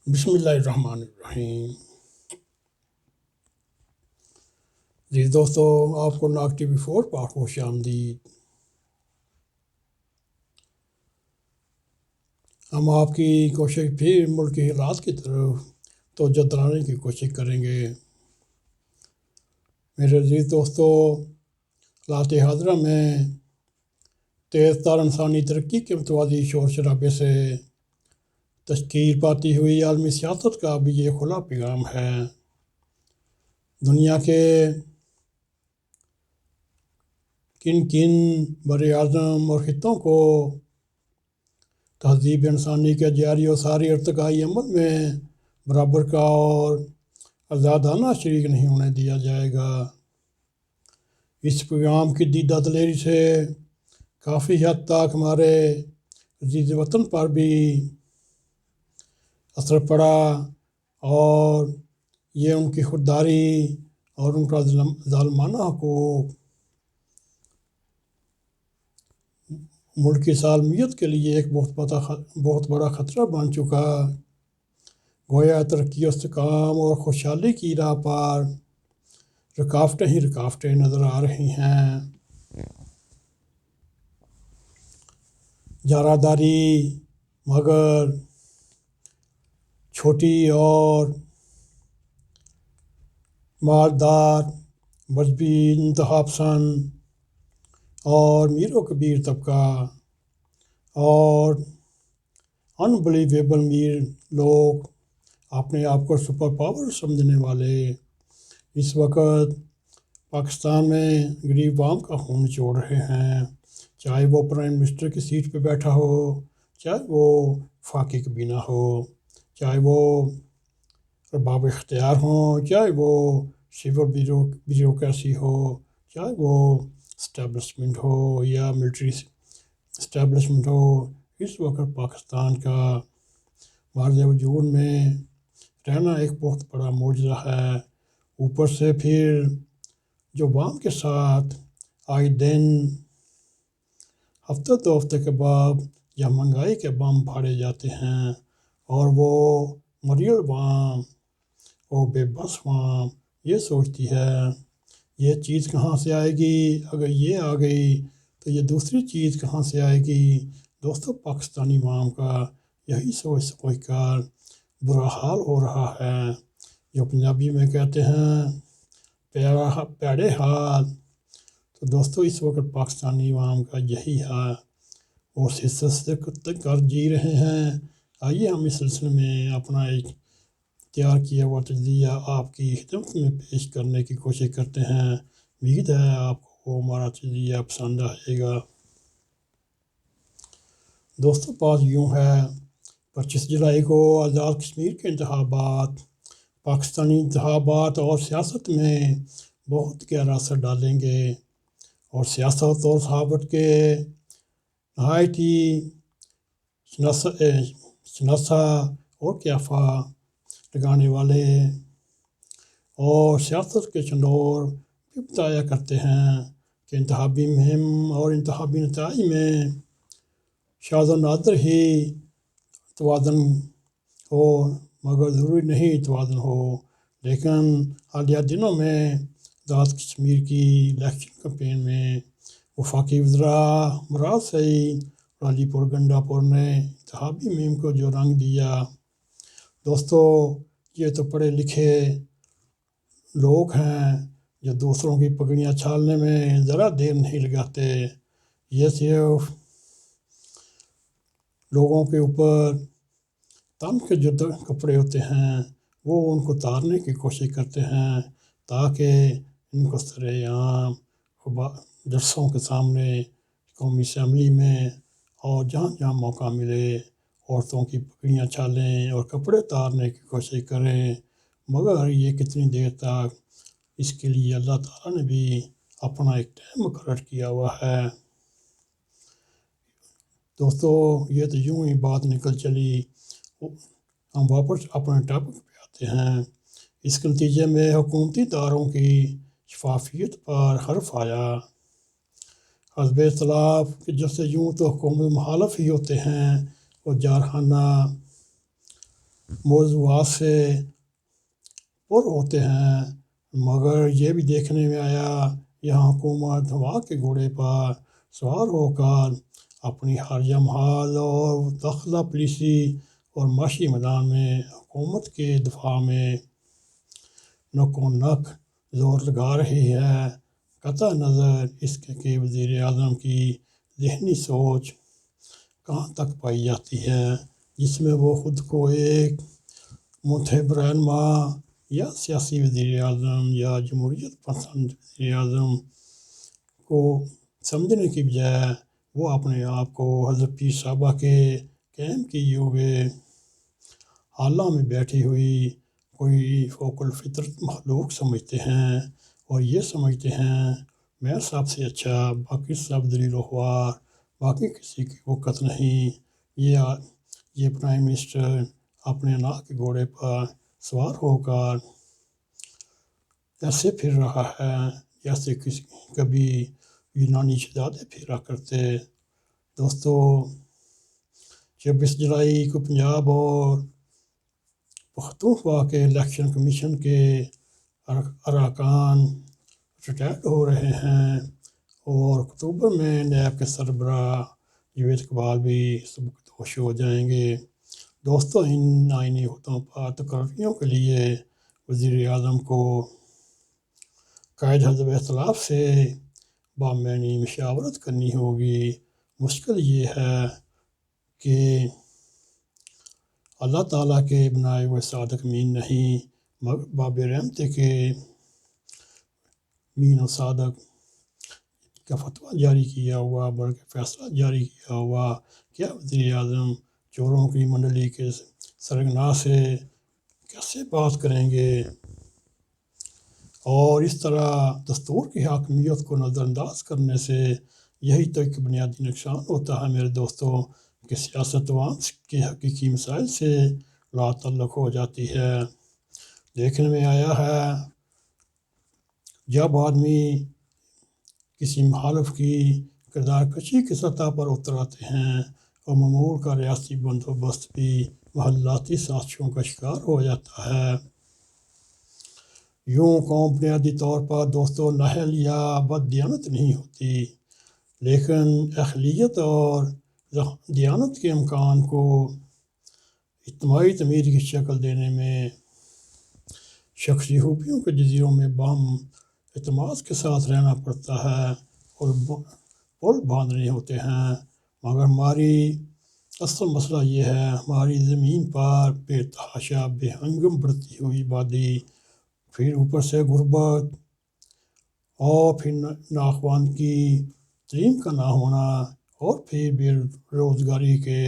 بسم اللہ الرحمن الرحیم۔ جی دوستو، آپ کو ناگ ٹی وی 4 پر خوش آمدید۔ ہم آپ کی کوشش پھر ملک کی حالات کی طرف توجہ دلانے کی کوشش کریں گے۔ میرے عزیز دوستو، حالات حاضرہ میں تیز تر انسانی ترقی کے متوازی شور شرابے سے تشکیل پاتی ہوئی عالمی سیاست کا بھی یہ کھلا پیغام ہے۔ دنیا کے کن بر اعظم اور خطوں کو تہذیب انسانی کے جاری و ساری ارتقائی عمل میں برابر کا اور آزادانہ شریک نہیں ہونے دیا جائے گا۔ اس پیغام کی دیدہ دلیری سے کافی حد تک ہمارے عزیز وطن پر بھی اثر پڑا اور یہ ان کی خودداری اور ان کا ظالمانہ حقوق ملک کی سالمیت کے لیے ایک بہت بڑا خطرہ بن چکا۔ گویا ترقی و استحکام اور خوشحالی کی راہ پر رکاوٹیں ہی رکاوٹیں نظر آ رہی ہیں۔ جارحداری مگر چھوٹی اور مالدار مذہبی انتہا پسند اور میر و کبیر طبقہ اور انبلیویبل امیر لوگ اپنے آپ کو سپر پاور سمجھنے والے اس وقت پاکستان میں غریب عوام کا خون نچوڑ رہے ہیں، چاہے وہ پرائم منسٹر کی سیٹ پہ بیٹھا ہو، چاہے وہ وفاقی کابینہ ہو، چاہے وہ ارباب اختیار ہوں، چاہے وہ سول بیوروکریسی ہو، چاہے وہ اسٹیبلشمنٹ ہو یا ملٹری اسٹیبلشمنٹ ہو۔ اس وقت پاکستان کا مارج وجود میں رہنا ایک بہت بڑا معجزہ ہے۔ اوپر سے پھر جو عوام کے ساتھ آئے دن ہفتہ دو ہفتے کے بعد یا مہنگائی کے بم پھاڑے جاتے ہیں اور وہ مریل عوام اور بے بس عوام یہ سوچتی ہے یہ چیز کہاں سے آئے گی، اگر یہ آ گئی تو یہ دوسری چیز کہاں سے آئے گی۔ دوستو، پاکستانی عوام کا یہی سوچ کر برا حال ہو رہا ہے، جو پنجابی میں کہتے ہیں پیڑے حال۔ تو دوستو، اس وقت پاکستانی عوام کا یہی ہے اور حصت کر جی رہے ہیں۔ آئیے ہم اس سلسلے میں اپنا ایک تیار کیا ہوا تجزیہ آپ کی خدمت میں پیش کرنے کی کوشش کرتے ہیں۔ امید ہے آپ کو ہمارا تجزیہ پسند آئے گا۔ دوستو، بات یوں ہے، 25 جولائی کو آزاد کشمیر کے انتخابات پاکستانی انتخابات اور سیاست میں بہت گہرا اثر ڈالیں گے اور سیاست اور صحافت کے نہایتی شناسا اور قیافہ لگانے والے اور سیاست کے چندور بھی بتایا کرتے ہیں کہ انتخابی مہم اور انتخابی نتائج میں شاذ و نادر ہی توازن ہو، مگر ضروری نہیں توازن ہو۔ لیکن حالیہ دنوں میں آزاد کشمیر کی الیکشن کمپین میں وفاقی وزراء مراد سعید اور علی پور گنڈا پور نے انتخابی مہم کو جو رنگ دیا، دوستو یہ تو پڑھے لکھے لوگ ہیں جو دوسروں کی پگڑیاں چھالنے میں ذرا دیر نہیں لگاتے۔ یہ صرف لوگوں کے اوپر تن کے جو کپڑے ہوتے ہیں وہ ان کو اتارنے کی کوشش کرتے ہیں تاکہ ان کو سر عام جلسوں کے سامنے، قومی اسمبلی میں اور جہاں جہاں موقع ملے عورتوں کی پگڑیاں چھالیں اور کپڑے اتارنے کی کوشش کریں۔ مگر یہ کتنی دیر تک، اس کے لیے اللہ تعالیٰ نے بھی اپنا ایک ٹائم مقرر کیا ہوا ہے۔ دوستو، یہ تو یوں ہی بات نکل چلی۔ ہم واپس اپنے ٹاپک پہ آتے ہیں۔ اس کے نتیجے میں حکومتی اداروں کی شفافیت پر حرف آیا۔ حزب اختلاف کہ جیسے یوں تو حکومت مخالف ہی ہوتے ہیں اور جارحانہ موضوعات سے پر ہوتے ہیں، مگر یہ بھی دیکھنے میں آیا یہاں حکومت ہوا کے گھوڑے پر سوار ہو کر اپنی ہر جمہال اور داخلہ پالیسی اور معاشی میدان میں حکومت کے دفاع میں نک و نک زور لگا رہی ہے، قطع نظر اس کے کہ وزیر اعظم کی ذہنی سوچ کہاں تک پائی جاتی ہے، جس میں وہ خود کو ایک منتخب رہنما یا سیاسی وزیر اعظم یا جمہوریت پسند وزیر اعظم کو سمجھنے کی بجائے وہ اپنے آپ کو حضرت پیر صاحبہ کے قائم کیے ہوئے حالہ میں بیٹھی ہوئی کوئی فوق الفطرت مخلوق سمجھتے ہیں، اور یہ سمجھتے ہیں میں سب سے اچھا، باقی سب ذلیل و خوار، باقی کسی کی وقت نہیں۔ یہ پرائم منسٹر اپنے ناک کے گھوڑے پر سوار ہو کر ایسے پھر رہا ہے جیسے کبھی یونانی شہزادے پھرا کرتے۔ دوستو، 26 جولائی کو پنجاب اور پختونخوا کے الیکشن کمیشن کے اراکان ریٹائرڈ ہو رہے ہیں، اور اکتوبر میں نیب کے سربراہ جاوید اقبال بھی سبکدوش ہو جائیں گے۔ دوستو، ان آئینی عہدوں پر تقرریوں کے لیے وزیر اعظم کو قائد حزب اختلاف سے بامعنی مشاورت کرنی ہوگی۔ مشکل یہ ہے کہ اللہ تعالیٰ کے بنائے ہوئے صادق مین نہیں، مگر باب رحمت کے مین و صادق کا فتویٰ جاری کیا ہوا، بلکہ فیصلہ جاری کیا ہوا، کیا وزیر اعظم چوروں کی منڈلی کے سرغنہ سے کیسے بات کریں گے؟ اور اس طرح دستور کی حاکمیت کو نظر انداز کرنے سے یہی تو ایک بنیادی نقصان ہوتا ہے میرے دوستوں، کہ سیاست عوام کے حقیقی مسائل سے لا تعلق ہو جاتی ہے۔ دیکھنے میں آیا ہے جب آدمی کسی مخالف کی کردار کشی کی سطح پر اتر آتے ہیں اور معمول کا ریاستی بندوبست بھی محلاتی سازشوں کا شکار ہو جاتا ہے۔ یوں قوم بنیادی طور پر دوستوں نااہل یا بد دیانت نہیں ہوتی، لیکن اہلیت اور دیانت کے امکان کو اجتماعی تعمیر کی شکل دینے میں شخصی خوبیوں کے جزیروں میں باہم اعتماد کے ساتھ رہنا پڑتا ہے اور پل باندھنے ہوتے ہیں۔ مگر ہماری اصل مسئلہ یہ ہے، ہماری زمین پر بے تحاشا بے ہنگم بڑھتی ہوئی آبادی، پھر اوپر سے غربت، اور پھر ناخواندگی، تعلیم کا نہ ہونا، اور پھر بے روزگاری کے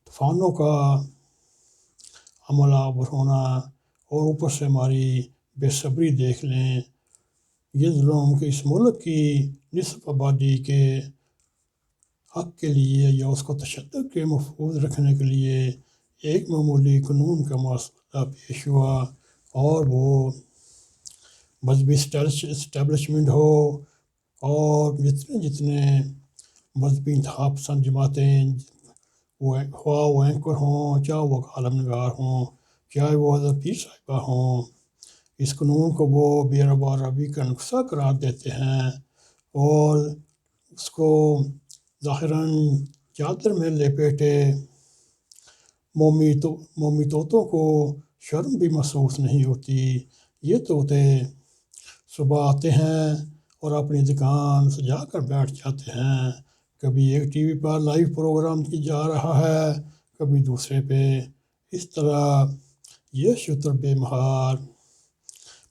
طوفانوں کا عمل آور ہونا، اور اوپر سے ہماری بے صبری دیکھ لیں۔ یہ ظلم کہ اس ملک کی نصف آبادی کے حق کے لیے یا اس کو تشدد کے محفوظ رکھنے کے لیے ایک معمولی قانون کا مسئلہ پیش ہوا، اور وہ مذہبی اسٹیبلشمنٹ ہو، اور جتنے مذہبی انتہا پسند جماعتیں، خواہ وہ اینکر ہوں، چاہے وہ عالم نگار ہوں، چاہے وہ حضرت پیر صاحبہ ہوں، اس قانون کو وہ بے ربا روی کا نقصہ قرار دیتے ہیں، اور اس کو ظاہراً چادر میں لپیٹے مومی طوطوں کو شرم بھی محسوس نہیں ہوتی۔ یہ طوطے صبح آتے ہیں اور اپنی دکان سجا کر بیٹھ جاتے ہیں، کبھی ایک ٹی وی پر لائیو پروگرام کی جا رہا ہے، کبھی دوسرے پہ۔ اس طرح یہ شتر بے مہار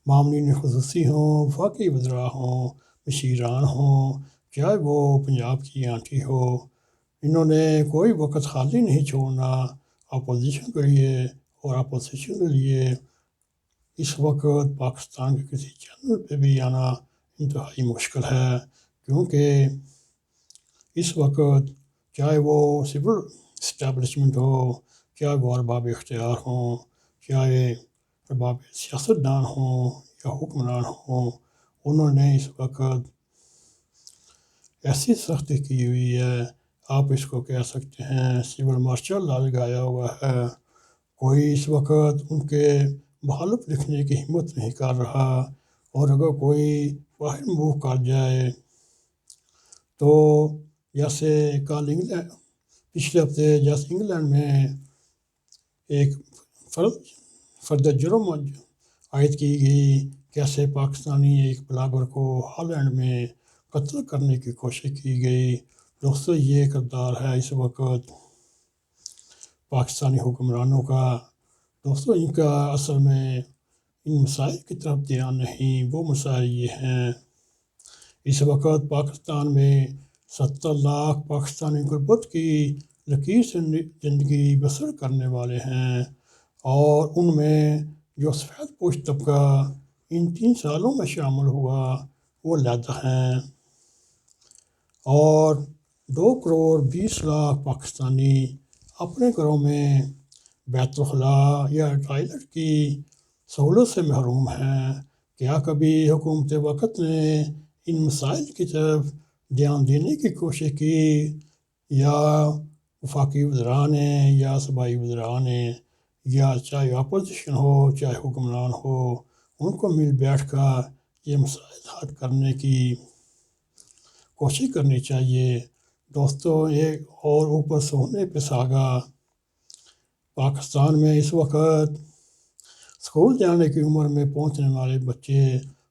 مامنین خصوصی ہوں، وفاقی وزراء ہوں، مشیران ہوں، چاہے وہ پنجاب کی آنٹی ہو، انہوں نے کوئی وقت خالی نہیں چھوڑنا اپوزیشن کے لیے، اور اپوزیشن کے لیے اس وقت پاکستان کے کسی چینل پہ بھی آنا انتہائی مشکل ہے، کیونکہ اس وقت چاہے وہ سول اسٹیبلشمنٹ ہو، چاہے وہ ارباب اختیار ہوں، چاہے ارباب سیاستدان ہوں یا حکمران ہوں، انہوں نے اس وقت ایسی سختی کی ہوئی ہے، آپ اس کو کہہ سکتے ہیں سول مارشل لا لگایا ہوا ہے، کوئی اس وقت ان کے مخالف لکھنے کی ہمت نہیں کر رہا، اور اگر کوئی باہر موو کر جائے تو جیسے کل انگلینڈ پچھلے ہفتے جیسے انگلینڈ میں ایک فرد جرم عائد کی گئی، کیسے پاکستانی ایک بلاگر کو ہالینڈ میں قتل کرنے کی کوشش کی گئی۔ دوستو یہ کردار ہے اس وقت پاکستانی حکمرانوں کا۔ دوستو ان کا اصل میں ان مسائل کی طرف دھیان نہیں، وہ مسائل یہ ہیں اس وقت پاکستان میں 70 لاکھ پاکستانی غربت کی لکیر سے زندگی بسر کرنے والے ہیں، اور ان میں جو سفید پوش طبقہ ان 3 سالوں میں شامل ہوا وہ علیحدہ ہیں، اور 2 کروڑ 20 لاکھ پاکستانی اپنے گھروں میں بیت الخلاء یا ٹوائلٹ کی سہولت سے محروم ہیں۔ کیا کبھی حکومت وقت نے ان مسائل کی طرف دھیان دینے کی کوشش کی، یا وفاقی وزراء نے یا صوبائی وزراء نے، یا چاہے اپوزیشن ہو چاہے حکمران ہو، ان کو مل بیٹھ کر یہ مسائل حل کرنے کی کوشش کرنی چاہیے۔ دوستو ایک اور اوپر سونے پہ سہاگا، پاکستان میں اس وقت اسکول جانے کی عمر میں پہنچنے والے بچے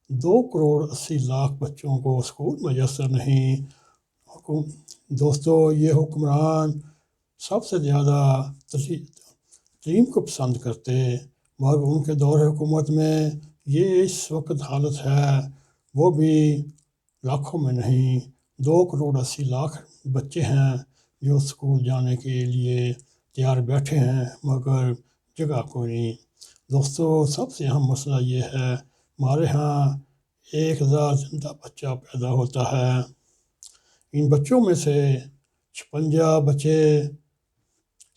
2 کروڑ 80 لاکھ بچوں کو اسکول میسر نہیں۔ دوستو یہ حکمران سب سے زیادہ تعلیم کو پسند کرتے، مگر ان کے دور حکومت میں یہ اس وقت حالت ہے، وہ بھی لاکھوں میں نہیں، 2 کروڑ 80 لاکھ بچے ہیں جو اسکول جانے کے لیے تیار بیٹھے ہیں، مگر جگہ کوئی نہیں۔ دوستو سب سے اہم مسئلہ یہ ہے، ہمارے ہاں 1000 زندہ بچہ پیدا ہوتا ہے، ان بچوں میں سے 56 بچے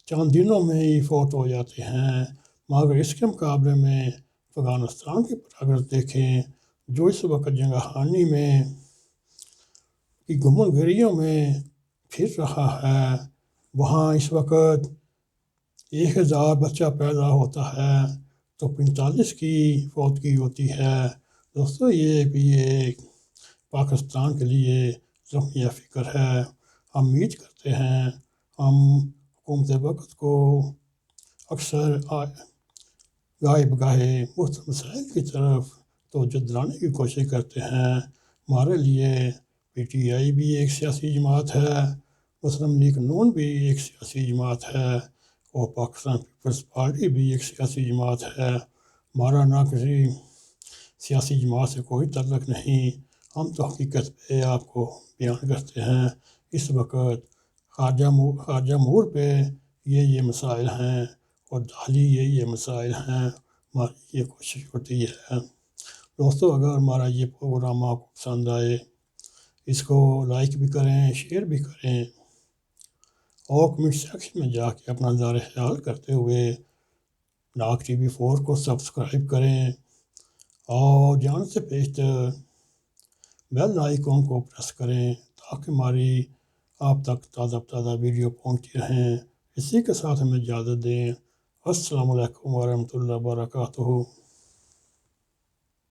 چند دنوں میں ہی فوت ہو جاتے ہیں، مگر اس کے مقابلے میں افغانستان کی اگر دیکھیں جو اس وقت جنگہ ہانی میں کی گمن گریوں میں پھر رہا ہے، وہاں اس وقت 1000 بچہ پیدا ہوتا ہے تو 45 کی فوتگی ہوتی ہے۔ دوستو یہ بھی ایک پاکستان کے لیے لمحہ فکر ہے۔ ہم امید کرتے ہیں، ہم حکومت وقت کو اکثر گاہے بگاہے مختلف مسائل کی طرف توجہ دلانے کی کوشش کرتے ہیں۔ ہمارے لیے پی ٹی آئی بھی ایک سیاسی جماعت ہے، مسلم لیگ نون بھی ایک سیاسی جماعت ہے، اور پاکستان پیپلز پارٹی بھی ایک سیاسی جماعت ہے۔ ہمارا نہ کسی سیاسی جماعت سے کوئی تعلق نہیں، ہم تو حقیقت پہ آپ کو بیان کرتے ہیں۔ اس وقت خارجہ امور پہ یہ مسائل ہیں، اور داخلی یہ مسائل ہیں، ہماری یہ کوشش ہوتی ہے۔ دوستو اگر ہمارا یہ پروگرام آپ کو پسند آئے، اس کو لائک بھی کریں، شیئر بھی کریں، اور کمنٹ سیکشن میں جا کے اپنا نظر خیال کرتے ہوئے ناگ ٹی وی 4 کو سبسکرائب کریں، اور جان سے پیشتر بیل آئیکن کو پریس کریں تاکہ ہماری آپ تک تازہ ویڈیو پہنچتی رہیں۔ اسی کے ساتھ ہمیں اجازت دیں۔ السلام علیکم ورحمۃ اللہ وبرکاتہ۔